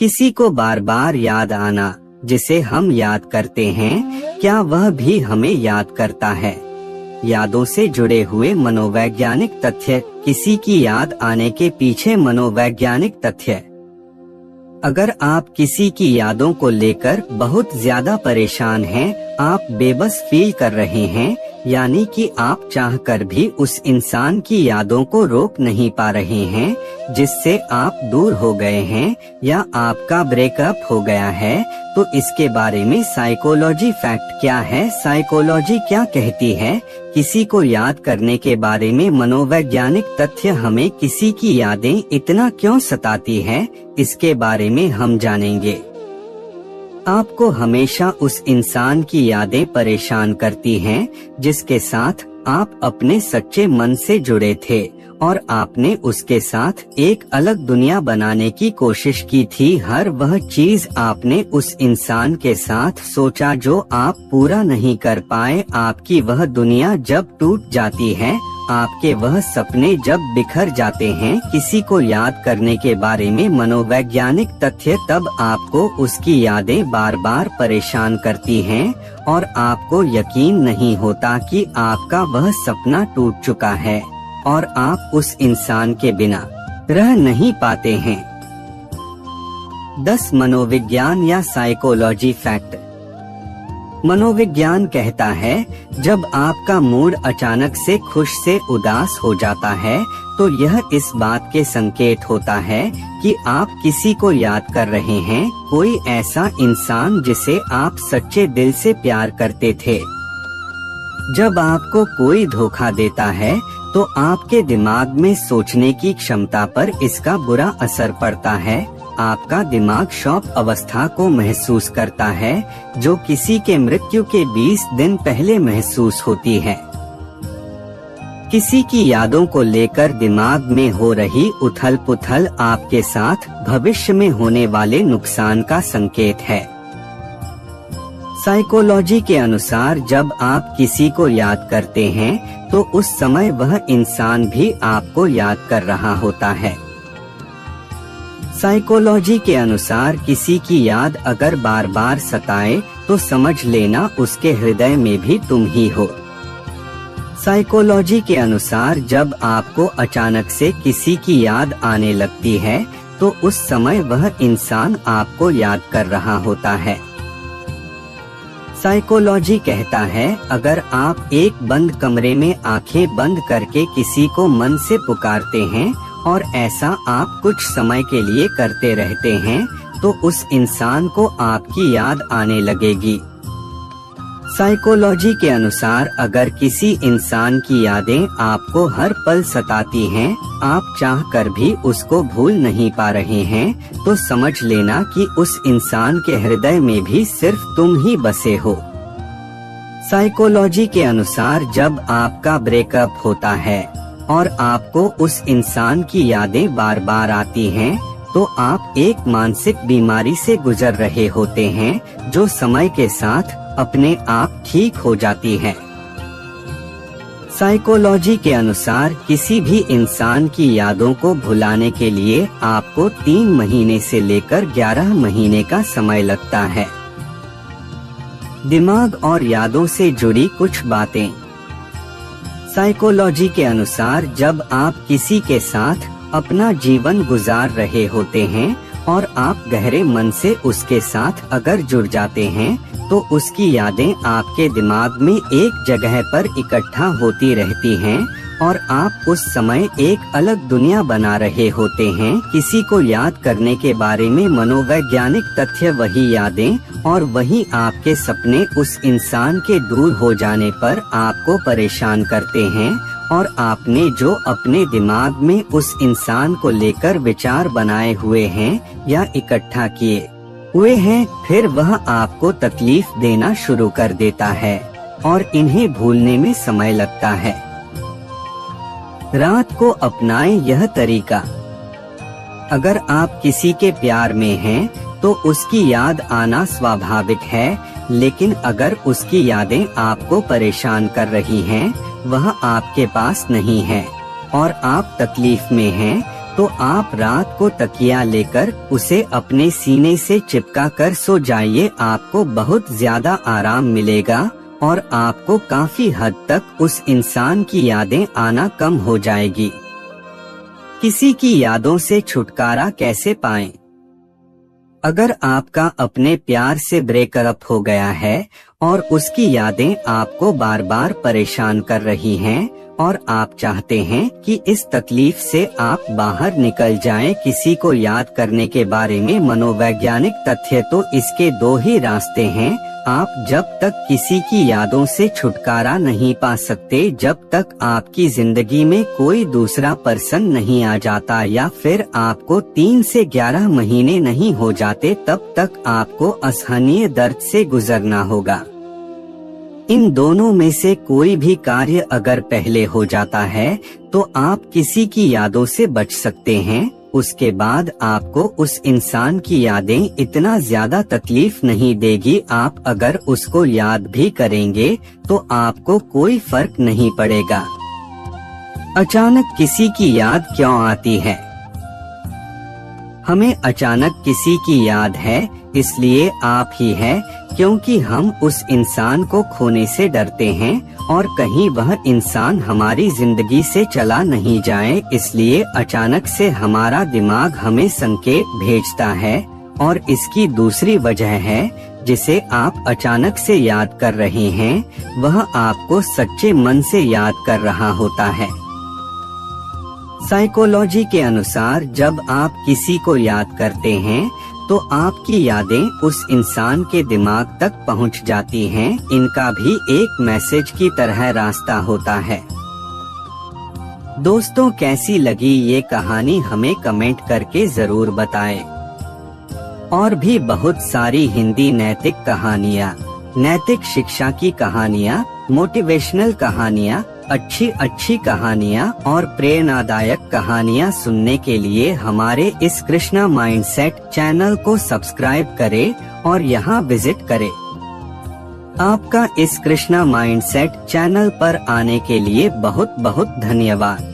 किसी को बार बार याद आना, जिसे हम याद करते हैं, क्या वह भी हमें याद करता है? यादों से जुड़े हुए मनोवैज्ञानिक तथ्य। किसी की याद आने के पीछे मनोवैज्ञानिक तथ्य। अगर आप किसी की यादों को लेकर बहुत ज्यादा परेशान हैं, आप बेबस फील कर रहे हैं, यानी कि आप चाहकर भी उस इंसान की यादों को रोक नहीं पा रहे हैं जिससे आप दूर हो गए हैं, या आपका ब्रेकअप हो गया है, तो इसके बारे में साइकोलॉजी फैक्ट क्या है, साइकोलॉजी क्या कहती है, किसी को याद करने के बारे में मनोवैज्ञानिक तथ्य, हमें किसी की यादें इतना क्यों सताती है, इसके बारे में हम जानेंगे। आपको हमेशा उस इंसान की यादें परेशान करती हैं जिसके साथ आप अपने सच्चे मन से जुड़े थे और आपने उसके साथ एक अलग दुनिया बनाने की कोशिश की थी। हर वह चीज आपने उस इंसान के साथ सोचा जो आप पूरा नहीं कर पाए। आपकी वह दुनिया जब टूट जाती है, आपके वह सपने जब बिखर जाते हैं, किसी को याद करने के बारे में मनोवैज्ञानिक तथ्य, तब आपको उसकी यादें बार बार परेशान करती हैं और आपको यकीन नहीं होता कि आपका वह सपना टूट चुका है और आप उस इंसान के बिना रह नहीं पाते हैं। 10 मनोविज्ञान या साइकोलॉजी फैक्ट। मनोविज्ञान कहता है, जब आपका मूड अचानक से खुश से उदास हो जाता है, तो यह इस बात के संकेत होता है कि आप किसी को याद कर रहे हैं, कोई ऐसा इंसान जिसे आप सच्चे दिल से प्यार करते थे। जब आपको कोई धोखा देता है, तो आपके दिमाग में सोचने की क्षमता पर इसका बुरा असर पड़ता है। आपका दिमाग शॉक अवस्था को महसूस करता है, जो किसी के मृत्यु के 20 दिन पहले महसूस होती है। किसी की यादों को लेकर दिमाग में हो रही उथल-पुथल आपके साथ भविष्य में होने वाले नुकसान का संकेत है। साइकोलॉजी के अनुसार जब आप किसी को याद करते हैं, तो उस समय वह इंसान भी आपको याद कर रहा होता है। साइकोलॉजी के अनुसार किसी की याद अगर बार बार सताए, तो समझ लेना उसके हृदय में भी तुम ही हो। साइकोलॉजी के अनुसार जब आपको अचानक से किसी की याद आने लगती है, तो उस समय वह इंसान आपको याद कर रहा होता है। साइकोलॉजी कहता है, अगर आप एक बंद कमरे में आंखें बंद करके किसी को मन से पुकारते हैं और ऐसा आप कुछ समय के लिए करते रहते हैं, तो उस इंसान को आपकी याद आने लगेगी। साइकोलॉजी के अनुसार अगर किसी इंसान की यादें आपको हर पल सताती हैं, आप चाहकर भी उसको भूल नहीं पा रहे हैं, तो समझ लेना कि उस इंसान के हृदय में भी सिर्फ तुम ही बसे हो। साइकोलॉजी के अनुसार जब आपका ब्रेकअप होता है और आपको उस इंसान की यादें बार बार आती हैं, तो आप एक मानसिक बीमारी से गुजर रहे होते हैं, जो समय के साथ अपने आप ठीक हो जाती है। साइकोलॉजी के अनुसार किसी भी इंसान की यादों को भुलाने के लिए आपको 3 महीने से लेकर 11 महीने का समय लगता है। दिमाग और यादों से जुड़ी कुछ बातें। साइकोलॉजी के अनुसार जब आप किसी के साथ अपना जीवन गुजार रहे होते हैं और आप गहरे मन से उसके साथ अगर जुड़ जाते हैं, तो उसकी यादें आपके दिमाग में एक जगह पर इकट्ठा होती रहती हैं और आप उस समय एक अलग दुनिया बना रहे होते हैं। किसी को याद करने के बारे में मनोवैज्ञानिक तथ्य, वही यादें और वही आपके सपने उस इंसान के दूर हो जाने पर आपको परेशान करते हैं, और आपने जो अपने दिमाग में उस इंसान को लेकर विचार बनाए हुए हैं या इकट्ठा किए हुए हैं, फिर वह आपको तकलीफ देना शुरू कर देता है और इन्हें भूलने में समय लगता है। रात को अपनाएं यह तरीका। अगर आप किसी के प्यार में हैं, तो उसकी याद आना स्वाभाविक है, लेकिन अगर उसकी यादें आपको परेशान कर रही हैं, वह आपके पास नहीं है और आप तकलीफ में हैं, तो आप रात को तकिया लेकर उसे अपने सीने से चिपका कर सो जाइए। आपको बहुत ज्यादा आराम मिलेगा और आपको काफी हद तक उस इंसान की यादें आना कम हो जाएगी। किसी की यादों से छुटकारा कैसे पाएं? अगर आपका अपने प्यार से ब्रेकअप हो गया है और उसकी यादें आपको बार बार परेशान कर रही हैं और आप चाहते हैं कि इस तकलीफ से आप बाहर निकल जाएं, किसी को याद करने के बारे में मनोवैज्ञानिक तथ्य तो इसके दो ही रास्ते हैं। आप जब तक किसी की यादों से छुटकारा नहीं पा सकते, जब तक आपकी जिंदगी में कोई दूसरा पर्सन नहीं आ जाता या फिर आपको 3 से 11 महीने नहीं हो जाते, तब तक आपको असहनीय दर्द से गुजरना होगा। इन दोनों में से कोई भी कार्य अगर पहले हो जाता है तो आप किसी की यादों से बच सकते हैं। उसके बाद आपको उस इंसान की यादें इतना ज्यादा तकलीफ नहीं देगी। आप अगर उसको याद भी करेंगे तो आपको कोई फर्क नहीं पड़ेगा। अचानक किसी की याद क्यों आती है? हमें अचानक किसी की याद है इसलिए आप ही है, क्योंकि हम उस इंसान को खोने से डरते हैं और कहीं वह इंसान हमारी जिंदगी से चला नहीं जाए, इसलिए अचानक से हमारा दिमाग हमें संकेत भेजता है। और इसकी दूसरी वजह है जिसे आप अचानक से याद कर रहे हैं, वह आपको सच्चे मन से याद कर रहा होता है। साइकोलॉजी के अनुसार जब आप किसी को याद करते हैं तो आपकी यादें उस इंसान के दिमाग तक पहुंच जाती हैं। इनका भी एक मैसेज की तरह रास्ता होता है। दोस्तों, कैसी लगी ये कहानी हमें कमेंट करके जरूर बताएं। और भी बहुत सारी हिंदी नैतिक कहानियाँ, नैतिक शिक्षा की कहानियाँ, मोटिवेशनल कहानियाँ, अच्छी कहानियाँ और प्रेरणादायक कहानियाँ सुनने के लिए हमारे इस कृष्णा माइंडसेट चैनल को सब्सक्राइब करें और यहाँ विजिट करें। आपका इस कृष्णा माइंडसेट चैनल पर आने के लिए बहुत बहुत धन्यवाद।